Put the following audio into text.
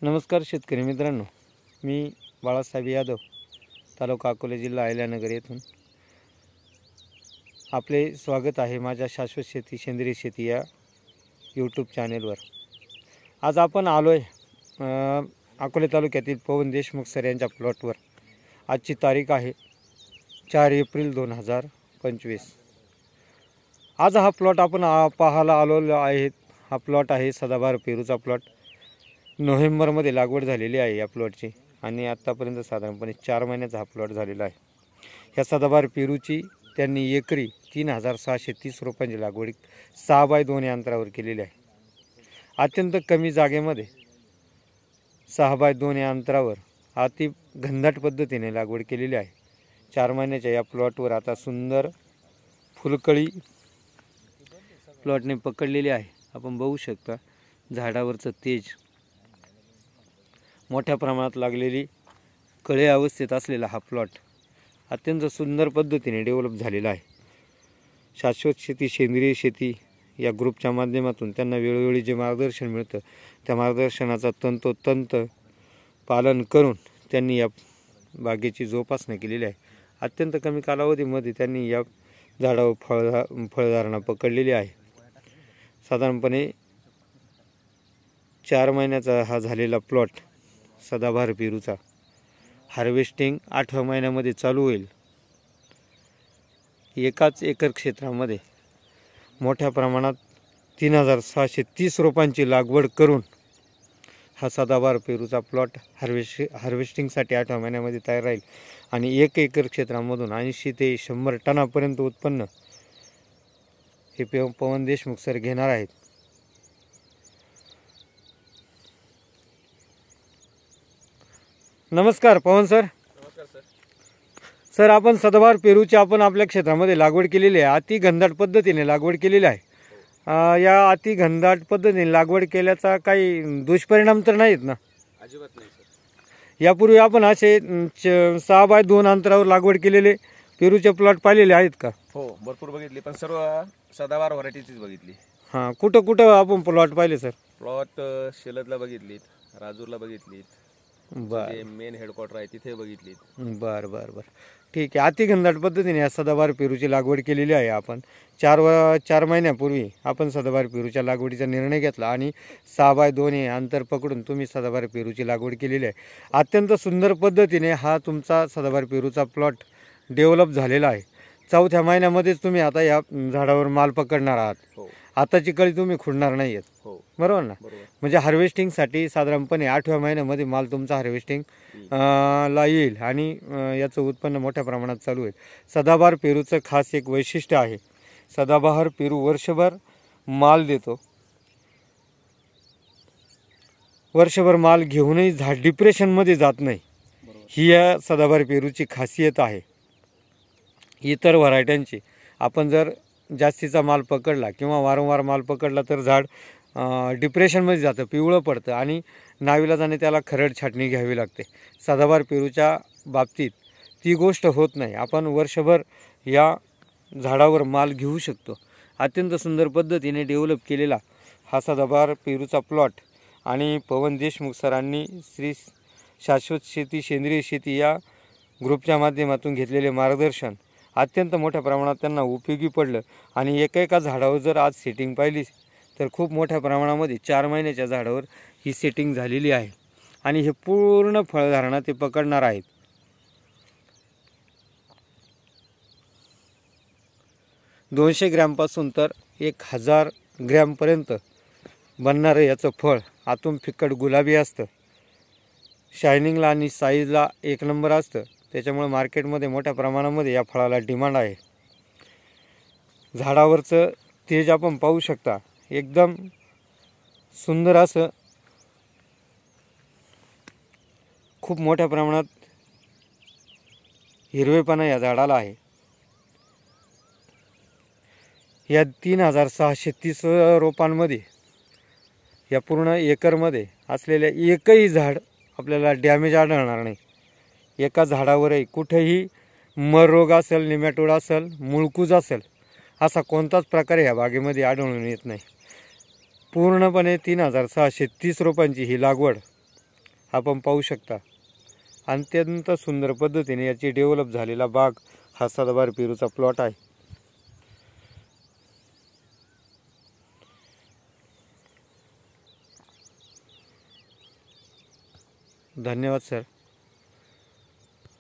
नमस्कार शेतकरी मित्रांनो, मी बाळासाहेब यादव, तालुका अकोले, जिल्हा अहिल्यानगर येथून आपले स्वागत आहे माझ्या शाश्वत शेती सेंद्रिय शेती या यूट्यूब चॅनेलवर। आज आपण आलो आहे अकोले तालुक्यातील पवन देशमुख सर यांच्या प्लॉटवर। आजची तारीख आहे 4 एप्रिल 2025। आज हा प्लॉट आपण पाहायला आलेलो आहे। हा प्लॉट आहे सदाबहार पेरूचा प्लॉट। नोव्हेंबरमध्ये लागवड झालेली आहे या प्लॉटची आणि आतापर्यंत साधारणपणे 4 महिन्याचा हा प्लॉट झालेला आहे। या सदाबहार पेरूची त्यांनी एकरी 3630 रोपांची लागवड 6x2 या अंतरावर केलेली आहे। अत्यंत कमी जागेमध्ये 6x2 या अंतरावर अति घनदाट पद्धतीने लागवड केलेली आहे। 4 महिन्याच्या या प्लॉटवर आता सुंदर फुलकळी प्लॉटने पकडलेली आहे। आपण बघू शकता झाडावरचं तेज, मोठ्या प्रमाणात लागलेली कळे अवस्थेत असलेला हा प्लॉट अत्यंत सुंदर पद्धतीने डेव्हलप झालेला आहे। शाश्वत शेती सेंद्रिय शेती या ग्रुपच्या माध्यमातून त्यांना वेळोवेळी जे मार्गदर्शन मिळतं त्या मार्गदर्शनाचा तंतोतंत पालन करून त्यांनी या बागेची जोपासना केलेली आहे। अत्यंत कमी कालावधीमध्ये त्यांनी या झाडावर फळधारणा पकडलेली आहे। साधारणपणे 4 महिन्याचा हा झालेला प्लॉट सदाबहार पेरूचा हार्वेस्टिंग 8व्या महिन्यामध्ये चालू होईल। एकाच एकर क्षेत्रामध्ये मोठ्या प्रमाणात 3630 रोपांची लागवड करून हा सदाबहार पेरूचा प्लॉट हार्वेस्टिंगसाठी 8व्या महिन्यामध्ये तयार राहील आणि 1 एकर क्षेत्रामधून 80 ते 100 टनापर्यंत उत्पन्न हे पवन देशमुख सर घेणार आहेत। नमस्कार पवन सर। नमस्कार सर। सर, आपण सदाबहार पेरूची आपण आपल्या क्षेत्रामध्ये लागवड केलेली आहे। अति घनदाट पद्धतीने लागवड केलेली आहे। या अति घनदाट पद्धतीने लागवड केल्याचा काही दुष्परिणाम तर नाहीत ना? अजिबात नाही सर। यापूर्वी आपण असे 6x2 अंतरावर लागवड केलेले पेरूचे प्लॉट पाहिलेले आहेत का? हो, भरपूर बघितली, पण सर्व सदाबहार व्हरायटीचीच बघितली। हां, कुठं कुठं आपण प्लॉट पाहिले सर? प्लॉट शेलदला बघितलीत, राजूरला बघितलीत, बर मेन हेडक्वार्टर आहे तिथे बघितलीत। बर बर बर ठीक आहे। अति घनदाट पद्धतीने या सदाबहार पेरूची लागवड केलेली आहे आपण। 4 महिन्यापूर्वी आपण सदाबहार पेरूच्या लागवडीचा निर्णय घेतला आणि 6x2 अंतर पकडून तुम्ही सदाबहार पेरूची लागवड केलेली आहे। अत्यंत सुंदर पद्धतीने हा तुमचा सदाबहार पेरूचा प्लॉट डेव्हलप झालेला आहे। 4थ्या महिन्यामध्येच तुम्ही आता या झाडावर माल पकडणार आहात। हो, आताची कळी तुम्ही खुडणार नाही आहेत, हो, बरोबर ना? बरोबर। म्हणजे हार्वेस्टिंगसाठी साधारणपणे 8व्या महिन्यामध्ये माल तुमचा हार्वेस्टिंग ला येईल आणि याचं उत्पन्न मोठ्या प्रमाणात चालू होईल। सदाबहार पेरूचं खास एक वैशिष्ट्य आहे, सदाबहार पेरू वर्षभर माल देतो। वर्षभर माल घेऊनही झाड डिप्रेशनमध्ये जात नाही, ही या सदाबहार पेरूची खासियत आहे। इतर व्हरायट्यांची आपण जर जास्तीचा माल पकडला किंवा वारंवार माल पकडला तर झाड डिप्रेशनमध्ये जातं, पिवळं पडतं आणि नाविलाजाने त्याला खरड छाटणी घ्यावी लागते। सदाबहार पेरूच्या बाबतीत ती गोष्ट होत नाही। आपण वर्षभर या झाडावर माल घेऊ शकतो। अत्यंत सुंदर पद्धतीने डेव्हलप केलेला हा सदाबहार पेरूचा प्लॉट आणि पवन देशमुख सरांनी श्री शाश्वत शेती सेंद्रिय शेती या ग्रुपच्या माध्यमातून घेतलेले मार्गदर्शन अत्यंत मोठ्या प्रमाणात त्यांना उपयोगी पडलं आणि एका झाडावर जर आज सेटिंग पाहिली तर खूप मोठ्या प्रमाणामध्ये 4 महिन्याच्या झाडावर ही सेटिंग झालेली आहे आणि हे पूर्ण फळधारणा ते पकडणार आहेत। 200 ग्रॅमपासून तर 1000 ग्रॅमपर्यंत बनणारं याचं फळ आतून फिक्कट गुलाबी असतं, शायनिंगला आणि साईजला 1 नंबर असतं। त्याच्यामुळे मार्केटमध्ये मोठ्या प्रमाणामध्ये या फळाला डिमांड आहे। झाडावरचं तेज आपण पाहू शकता, एकदम सुंदर असं खूप मोठ्या प्रमाणात हिरवेपणा या झाडाला आहे। या 3630 रोपांमध्ये या पूर्ण एकरमध्ये असलेल्या एकही झाड आपल्याला डॅमेज आढळणार नाही। एका झाडावरही कुठेही मर रोग असेल, निमॅटोड असेल, मुळकूज असेल असा कोणताच प्रकार या बागेमध्ये आढळून येत नाही। पूर्णपणे 3630 रोपांची ही लागवड आपण पाहू शकता. अत्यंत सुंदर पद्धतीने याची डेव्हलप झालेला बाग हा सदाबहार पेरूचा प्लॉट आहे. धन्यवाद सर.